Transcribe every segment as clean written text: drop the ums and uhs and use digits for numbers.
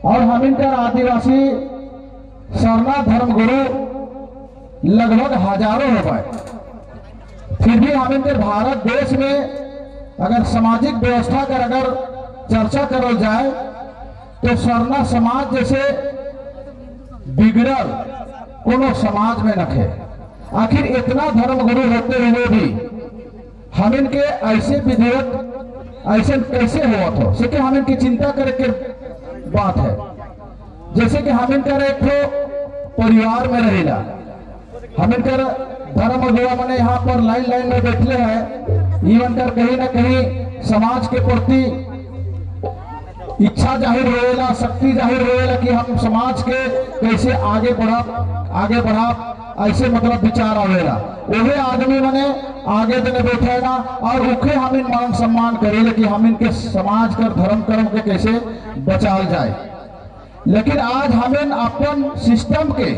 और हम इनकर आदिवासी सरना धर्मगुरु लगभग हजारों हो गए। फिर भी हम इनके भारत देश में अगर सामाजिक व्यवस्था कर अगर चर्चा करल जाए तो सरना समाज जैसे बिगड़ल कोनो समाज में नखे। आखिर इतना धर्मगुरु होते हुए भी हम इनके ऐसे विधेयक ऐसे कैसे हुआ था, से कि हम इनकी चिंता करे के बात है। जैसे कि हम इनकर एक परिवार में रहेला, हम इनकर धर्म अगुआ मैंने यहाँ पर लाइन लाइन में बैठे हैं, इवन कर कहीं ना कहीं समाज के प्रति इच्छा जाहिर होएला, शक्ति जाहिर होएला कि हम समाज के कैसे आगे बढ़ा ऐसे मतलब विचार आवेला। वही आदमी मैंने आगे देने बैठे ना और उखे हम इन मान सम्मान करेले कि हम इनके समाज कर धर्म कर्म के कैसे बचाल जाए। लेकिन आज हम इन अपन सिस्टम के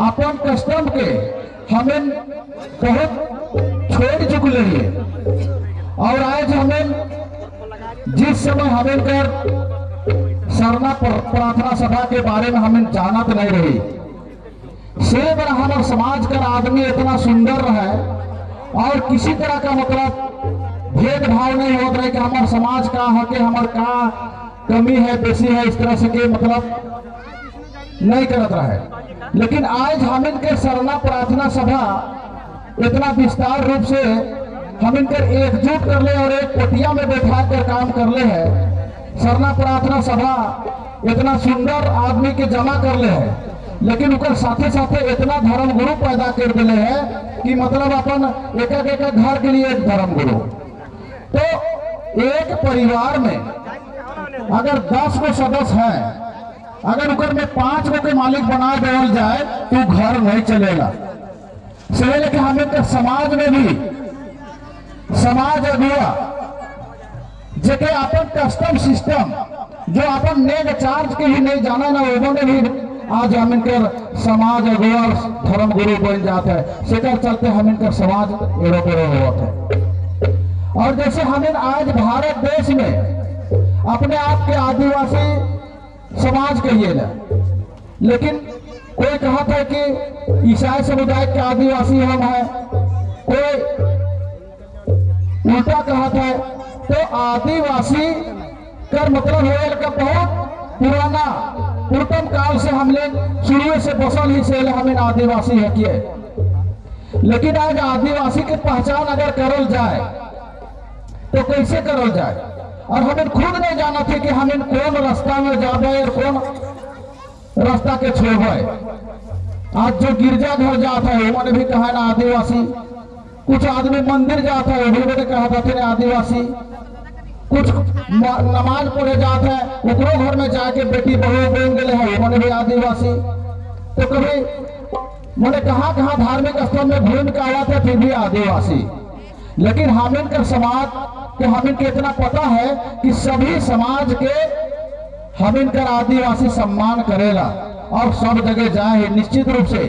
अपन कस्टम के हम इन बहुत छोड़ चुके हैं। और आज हमें जिस समय हम इनकर सरना प्रार्थना सभा के बारे में हमें जानत नहीं रही, से बड़ा हमारे समाज का आदमी इतना सुंदर है और किसी तरह का मतलब भेदभाव नहीं होता है कि हमारे समाज का है कि हमारे का कमी है बेसी है, इस तरह से के मतलब नहीं करत रहे। लेकिन आज हम इनके सरना प्रार्थना सभा इतना विस्तार रूप से हम इनकर एकजुट कर ले और एक पटिया में बैठा कर काम कर ले है। सरना प्रार्थना सभा इतना सुंदर आदमी के जमा कर ले है, लेकिन उनका साथे साथे इतना धर्म गुरु पैदा कर दिले है कि मतलब अपन एक एक घर के लिए एक धर्म गुरु। तो एक परिवार में अगर 10 को सदस्य है, अगर उनकर में 5 को के मालिक बना देवल जाए तो घर नहीं चलेगा। सही लेकिन हमें समाज में भी समाज अगुआ जेके अपन कस्टम सिस्टम जो अपन नेग चार्ज के ही नहीं जाना ना, उन्होंने भी आज हम इनकर समाज अगुआ धर्म गुरु बन जाते हैं। सेकर चलते हम इनकर समाज एरोपेरो होते हैं। और जैसे हम इन आज भारत देश में अपने आप के आदिवासी समाज कहिए ना, लेकिन कोई कहा था कि ईसाई समुदाय के आदिवासी हम हैं, कोई उल्टा कहा था। तो आदिवासी कर मतलब है का बहुत पुराना पूर्वतम काल से हम लोग शुरू से बसल ही से हम इन आदिवासी है किए। लेकिन आज आदिवासी की पहचान अगर करल जाए तो कैसे करल जाए, और हमें खुद नहीं जाना थे कि हम इन कौन रास्ता में जाबे और कौन रास्ता के छोड़े। आज जो गिरजाघर जाता है उन्होंने भी कहा ना आदिवासी, कुछ आदमी मंदिर जाता है उन्होंने कहा था आदिवासी, कुछ नमाज पढ़े जाते हैं उकरो घर में जाके बेटी बहू बन गए हैं उन्होंने भी आदिवासी। तो कभी मैंने कहा धार्मिक स्थल में घूम के आया था फिर भी आदिवासी। लेकिन हम इनका समाज के हम इनके इतना पता है कि सभी समाज के हम इनका आदिवासी सम्मान करेला और सब जगह जाए निश्चित रूप से।